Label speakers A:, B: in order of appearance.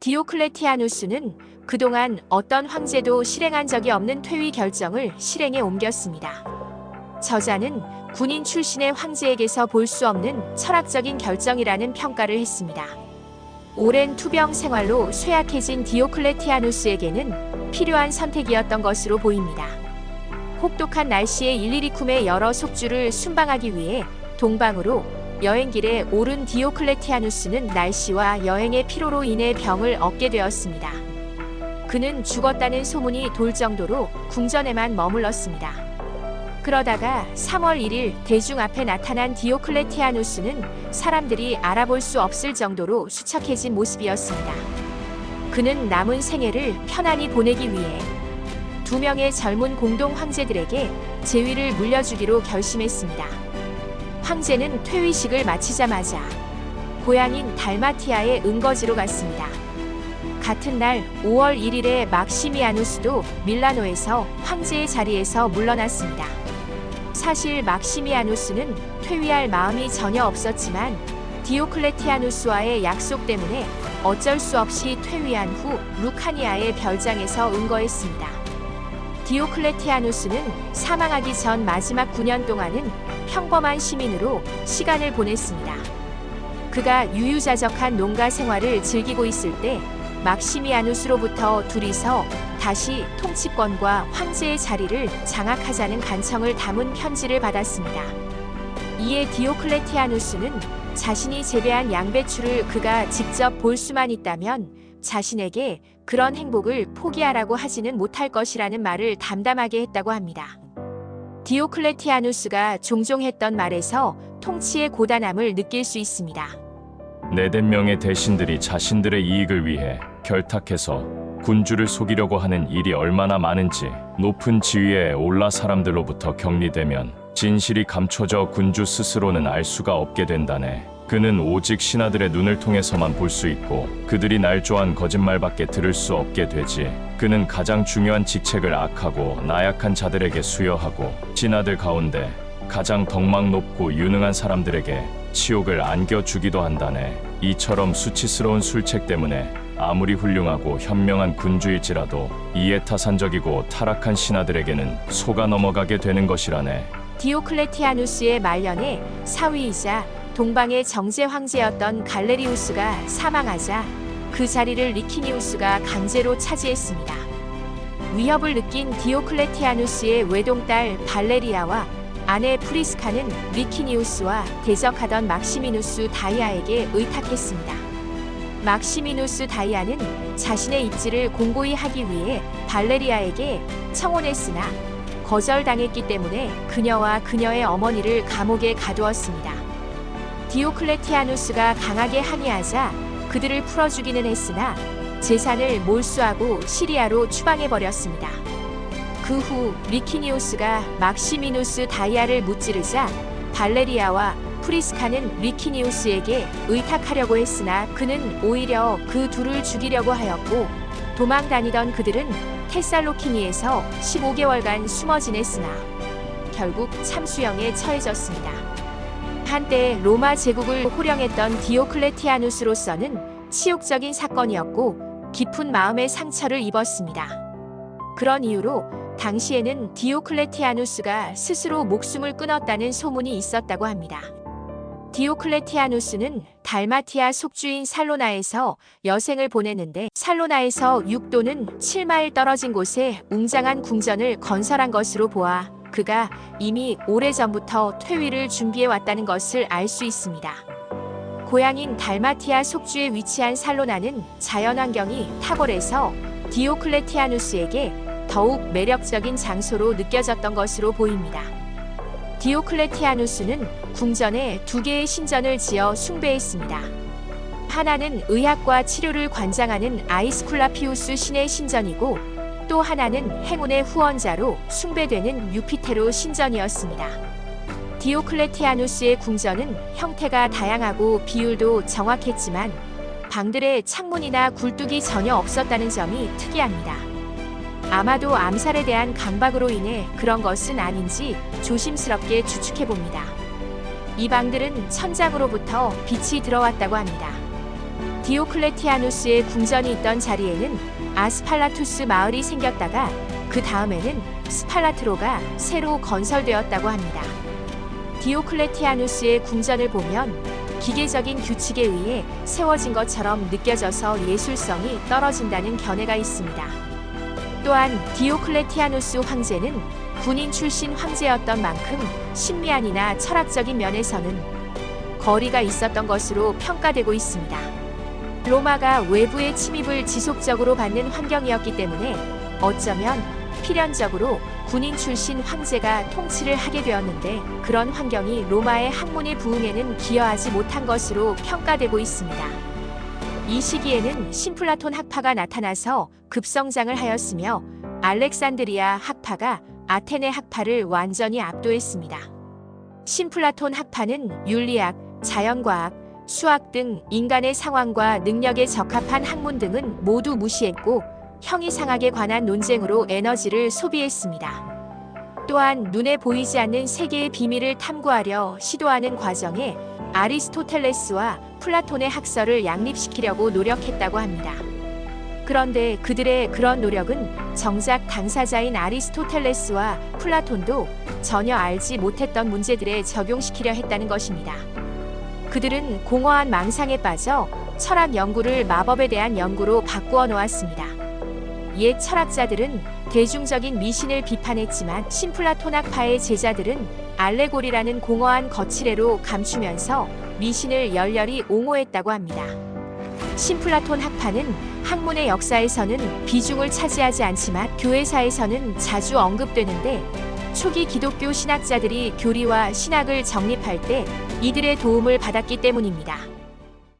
A: 디오클레티아누스는 그동안 어떤 황제도 실행한 적이 없는 퇴위 결정을 실행에 옮겼습니다. 저자는 군인 출신의 황제에게서 볼 수 없는 철학적인 결정이라는 평가를 했습니다. 오랜 투병 생활로 쇠약해진 디오클레티아누스에게는 필요한 선택이었던 것으로 보입니다. 혹독한 날씨에 일리리쿰의 여러 속주를 순방하기 위해 동방으로 여행길에 오른 디오클레티아누스는 날씨와 여행의 피로로 인해 병을 얻게 되었습니다. 그는 죽었다는 소문이 돌 정도로 궁전에만 머물렀습니다. 그러다가 3월 1일 대중 앞에 나타난 디오클레티아누스는 사람들이 알아볼 수 없을 정도로 수척해진 모습이었습니다. 그는 남은 생애를 편안히 보내기 위해 2명의 젊은 공동 황제들에게 제위를 물려주기로 결심했습니다. 황제는 퇴위식을 마치자마자 고향인 달마티아의 은거지로 갔습니다. 같은 날 5월 1일에 막시미아누스도 밀라노에서 황제의 자리에서 물러났습니다. 사실 막시미아누스는 퇴위할 마음이 전혀 없었지만 디오클레티아누스와의 약속 때문에 어쩔 수 없이 퇴위한 후 루카니아의 별장에서 은거했습니다. 디오클레티아누스는 사망하기 전 마지막 9년 동안은 평범한 시민으로 시간을 보냈습니다. 그가 유유자적한 농가 생활을 즐기고 있을 때 막시미아누스로부터 둘이서 다시 통치권과 황제의 자리를 장악하자는 간청을 담은 편지를 받았습니다. 이에 디오클레티아누스는 자신이 재배한 양배추를 그가 직접 볼 수만 있다면 자신에게 그런 행복을 포기하라고 하지는 못할 것이라는 말을 담담하게 했다고 합니다. 디오클레티아누스가 종종 했던 말에서 통치의 고단함을 느낄 수 있습니다.
B: 4명의 대신들이 자신들의 이익을 위해 결탁해서 군주를 속이려고 하는 일이 얼마나 많은지 높은 지위에 올라 사람들로부터 격리되면 진실이 감춰져 군주 스스로는 알 수가 없게 된다네. 그는 오직 신하들의 눈을 통해서만 볼 수 있고 그들이 날조한 거짓말밖에 들을 수 없게 되지. 그는 가장 중요한 직책을 악하고 나약한 자들에게 수여하고 신하들 가운데 가장 덕망 높고 유능한 사람들에게 치욕을 안겨주기도 한다네. 이처럼 수치스러운 술책 때문에 아무리 훌륭하고 현명한 군주일지라도 이해타산적이고 타락한 신하들에게는 속아 넘어가게 되는 것이라네.
A: 디오클레티아누스의 말년에 사위이자 동방의 정제 황제였던 갈레리우스가 사망하자 그 자리를 리키니우스가 강제로 차지했습니다. 위협을 느낀 디오클레티아누스의 외동딸 발레리아와 아내 프리스카는 리키니우스와 대적하던 막시미누스 다이아에게 의탁했습니다. 막시미누스 다이아는 자신의 입지를 공고히 하기 위해 발레리아에게 청혼했으나 거절당했기 때문에 그녀와 그녀의 어머니를 감옥에 가두었습니다. 디오클레티아누스가 강하게 항의하자 그들을 풀어주기는 했으나 재산을 몰수하고 시리아로 추방해버렸습니다. 그 후 리키니우스가 막시미누스 다이아를 무찌르자 발레리아와 프리스카는 리키니우스에게 의탁하려고 했으나 그는 오히려 그 둘을 죽이려고 하였고 도망 다니던 그들은 테살로키니에서 15개월간 숨어 지냈으나 결국 참수형에 처해졌습니다. 한때 로마 제국을 호령했던 디오클레티아누스로서는 치욕적인 사건이었고 깊은 마음의 상처를 입었습니다. 그런 이유로 당시에는 디오클레티아누스가 스스로 목숨을 끊었다는 소문이 있었다고 합니다. 디오클레티아누스는 달마티아 속주인 살로나에서 여생을 보냈는데 살로나에서 6 또는 7마일 떨어진 곳에 웅장한 궁전을 건설한 것으로 보아 그가 이미 오래전부터 퇴위를 준비해왔다는 것을 알 수 있습니다. 고향인 달마티아 속주에 위치한 살로나는 자연환경이 탁월해서 디오클레티아누스에게 더욱 매력적인 장소로 느껴졌던 것으로 보입니다. 디오클레티아누스는 궁전에 2개의 신전을 지어 숭배했습니다. 하나는 의학과 치료를 관장하는 아이스쿨라피우스 신의 신전이고 또 하나는 행운의 후원자로 숭배되는 유피테로 신전이었습니다. 디오클레티아누스의 궁전은 형태가 다양하고 비율도 정확했지만 방들의 창문이나 굴뚝이 전혀 없었다는 점이 특이합니다. 아마도 암살에 대한 강박으로 인해 그런 것은 아닌지 조심스럽게 추측해봅니다. 이 방들은 천장으로부터 빛이 들어왔다고 합니다. 디오클레티아누스의 궁전이 있던 자리에는 아스팔라투스 마을이 생겼다가 그 다음에는 스팔라트로가 새로 건설되었다고 합니다. 디오클레티아누스의 궁전을 보면 기계적인 규칙에 의해 세워진 것처럼 느껴져서 예술성이 떨어진다는 견해가 있습니다. 또한 디오클레티아누스 황제는 군인 출신 황제였던 만큼 신미안이나 철학적인 면에서는 거리가 있었던 것으로 평가되고 있습니다. 로마가 외부의 침입을 지속적으로 받는 환경이었기 때문에 어쩌면 필연적으로 군인 출신 황제가 통치를 하게 되었는데 그런 환경이 로마의 학문의 부흥에는 기여하지 못한 것으로 평가되고 있습니다. 이 시기에는 신플라톤 학파가 나타나서 급성장을 하였으며 알렉산드리아 학파가 아테네 학파를 완전히 압도했습니다. 신플라톤 학파는 윤리학, 자연과학, 수학 등 인간의 상황과 능력에 적합한 학문 등은 모두 무시했고 형이상학에 관한 논쟁으로 에너지를 소비했습니다. 또한 눈에 보이지 않는 세계의 비밀을 탐구하려 시도하는 과정에 아리스토텔레스와 플라톤의 학설을 양립시키려고 노력했다고 합니다. 그런데 그들의 그런 노력은 정작 당사자인 아리스토텔레스와 플라톤도 전혀 알지 못했던 문제들에 적용시키려 했다는 것입니다. 그들은 공허한 망상에 빠져 철학 연구를 마법에 대한 연구로 바꾸어 놓았습니다. 옛 철학자들은 대중적인 미신을 비판했지만 신플라톤 학파의 제자들은 알레고리라는 공허한 거칠애로 감추면서 미신을 열렬히 옹호했다고 합니다. 신플라톤 학파는 학문의 역사에서는 비중을 차지하지 않지만 교회사에서는 자주 언급되는데 초기 기독교 신학자들이 교리와 신학을 정립할 때 이들의 도움을 받았기 때문입니다.